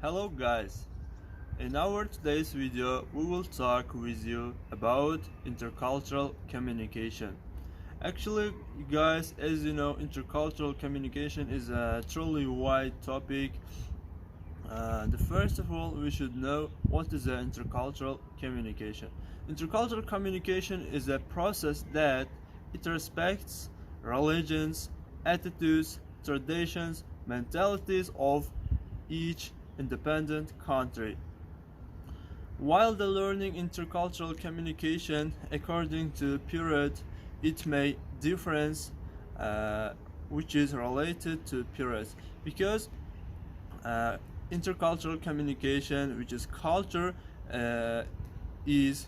Hello guys, in our today's video we will talk with you about intercultural communication. Actually guys, as you know, intercultural communication is a truly wide topic. The first of all, we should know what is intercultural communication. Intercultural communication is a process that it respects religions, attitudes, traditions, mentalities of each independent country. While the learning intercultural communication according to period, it may difference which is related to periods, because intercultural communication, which is culture, is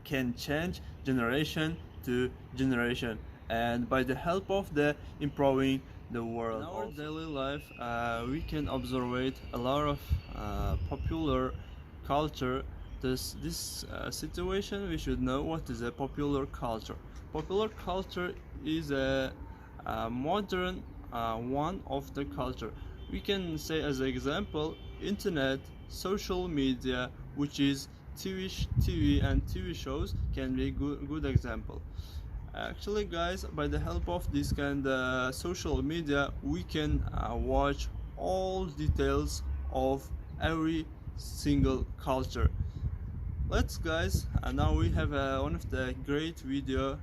can change generation to generation, and by the help of the improving the world. In our daily life, we can observe a lot of popular culture. This situation, we should know what is a popular culture. Popular culture is a modern one of the culture. We can say as an example, internet, social media, which is TV and TV shows can be good example. Actually guys, by the help of this kind of social media, we can watch all details of every single culture. Let's guys, now we have one of the great video.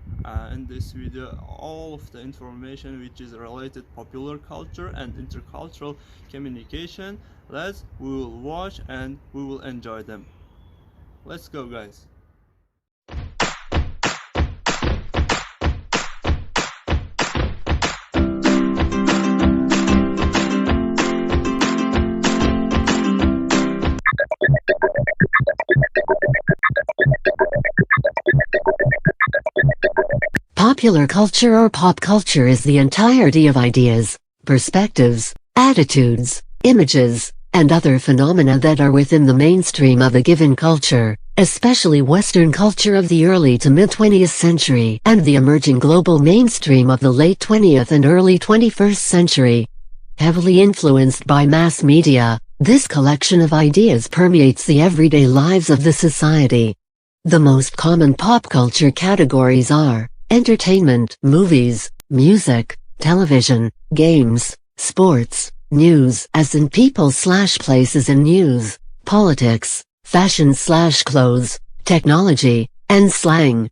In this video, all of the information which is related popular culture and intercultural communication, we will watch and we will enjoy them. Let's go guys. Popular culture or pop culture is the entirety of ideas, perspectives, attitudes, images, and other phenomena that are within the mainstream of a given culture, especially Western culture of the early to mid-20th century and the emerging global mainstream of the late 20th and early 21st century. Heavily influenced by mass media, this collection of ideas permeates the everyday lives of the society. The most common pop culture categories are entertainment, movies, music, television, games, sports, news as in people/places in news, politics, fashion/clothes, technology, and slang.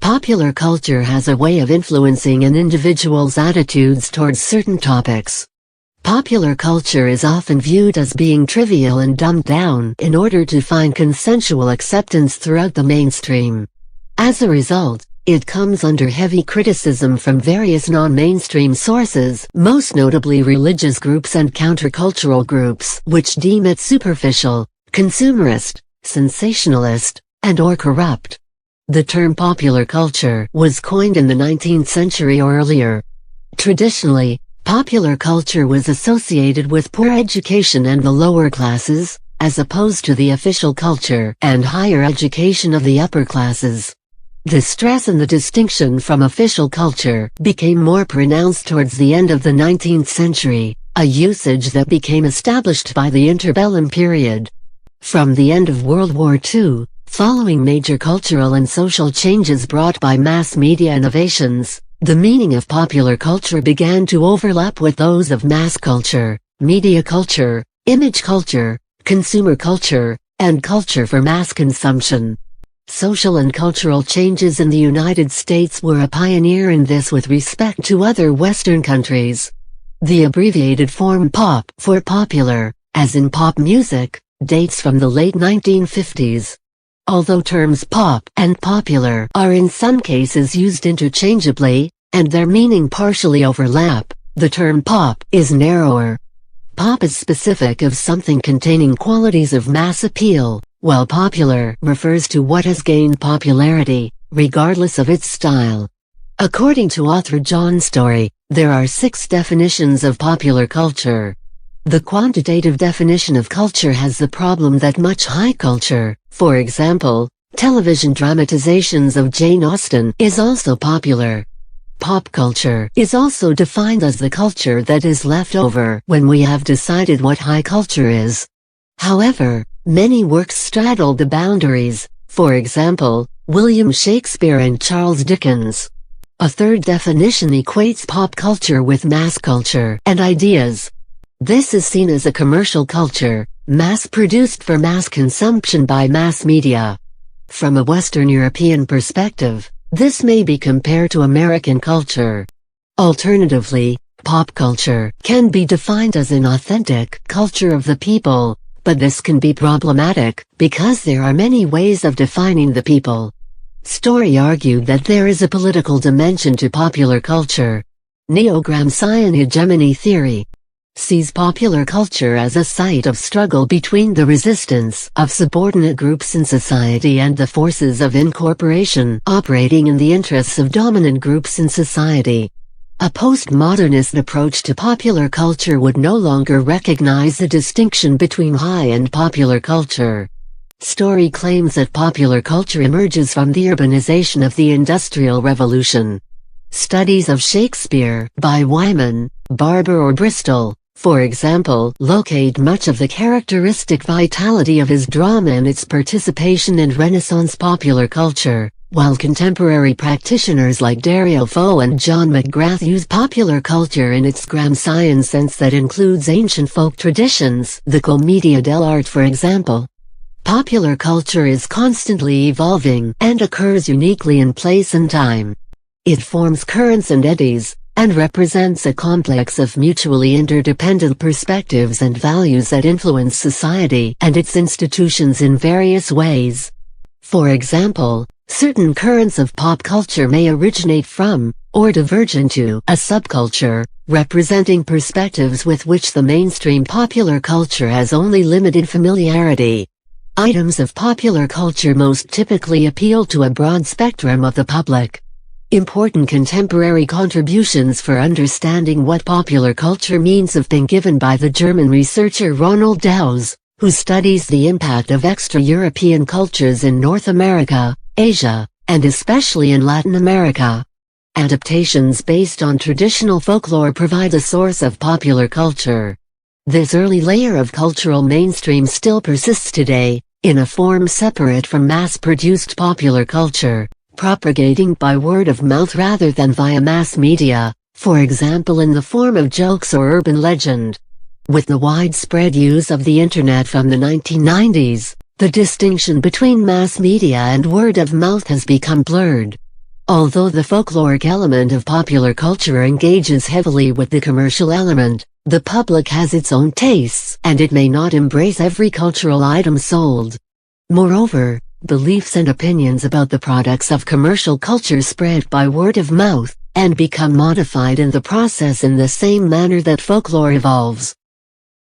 Popular culture has a way of influencing an individual's attitudes towards certain topics. Popular culture is often viewed as being trivial and dumbed down in order to find consensual acceptance throughout the mainstream. As a result, it comes under heavy criticism from various non-mainstream sources, most notably religious groups and countercultural groups, which deem it superficial, consumerist, sensationalist, and/or corrupt. The term popular culture was coined in the 19th century or earlier. Traditionally, popular culture was associated with poor education and the lower classes, as opposed to the official culture and higher education of the upper classes. The stress and the distinction from official culture became more pronounced towards the end of the 19th century, a usage that became established by the interbellum period. From the end of World War II, following major cultural and social changes brought by mass media innovations, the meaning of popular culture began to overlap with those of mass culture, media culture, image culture, consumer culture, and culture for mass consumption. Social and cultural changes in the United States were a pioneer in this with respect to other Western countries. The abbreviated form pop for popular, as in pop music, dates from the late 1950s. Although terms pop and popular are in some cases used interchangeably, and their meaning partially overlap, the term pop is narrower. Pop is specific of something containing qualities of mass appeal, while popular refers to what has gained popularity, regardless of its style. According to author John Story, there are 6 definitions of popular culture. The quantitative definition of culture has the problem that much high culture, for example, television dramatizations of Jane Austen, is also popular. Pop culture is also defined as the culture that is left over when we have decided what high culture is. However, many works straddle the boundaries, for example, William Shakespeare and Charles Dickens. A third definition equates pop culture with mass culture and ideas. This is seen as a commercial culture, mass-produced for mass consumption by mass media. From a Western European perspective, this may be compared to American culture. Alternatively, pop culture can be defined as an authentic culture of the people, but this can be problematic because there are many ways of defining the people. Story argued that there is a political dimension to popular culture. Neo-Gramscian hegemony theory sees popular culture as a site of struggle between the resistance of subordinate groups in society and the forces of incorporation operating in the interests of dominant groups in society. A postmodernist approach to popular culture would no longer recognize the distinction between high and popular culture. Story claims that popular culture emerges from the urbanization of the Industrial Revolution. Studies of Shakespeare by Wyman, Barber or Bristol, for example, locate much of the characteristic vitality of his drama and its participation in Renaissance popular culture, while contemporary practitioners like Dario Fo and John McGrath use popular culture in its Gramscian sense that includes ancient folk traditions, the commedia dell'arte for example. Popular culture is constantly evolving and occurs uniquely in place and time. It forms currents and eddies, and represents a complex of mutually interdependent perspectives and values that influence society and its institutions in various ways. For example, certain currents of pop culture may originate from, or diverge into, a subculture, representing perspectives with which the mainstream popular culture has only limited familiarity. Items of popular culture most typically appeal to a broad spectrum of the public. Important contemporary contributions for understanding what popular culture means have been given by the German researcher Ronald Dowse, who studies the impact of extra-European cultures in North America, Asia, and especially in Latin America. Adaptations based on traditional folklore provide a source of popular culture. This early layer of cultural mainstream still persists today, in a form separate from mass-produced popular culture, propagating by word of mouth rather than via mass media, for example in the form of jokes or urban legend. With the widespread use of the Internet from the 1990s, the distinction between mass media and word of mouth has become blurred. Although the folkloric element of popular culture engages heavily with the commercial element, the public has its own tastes and it may not embrace every cultural item sold. Moreover, beliefs and opinions about the products of commercial culture spread by word of mouth, and become modified in the process in the same manner that folklore evolves.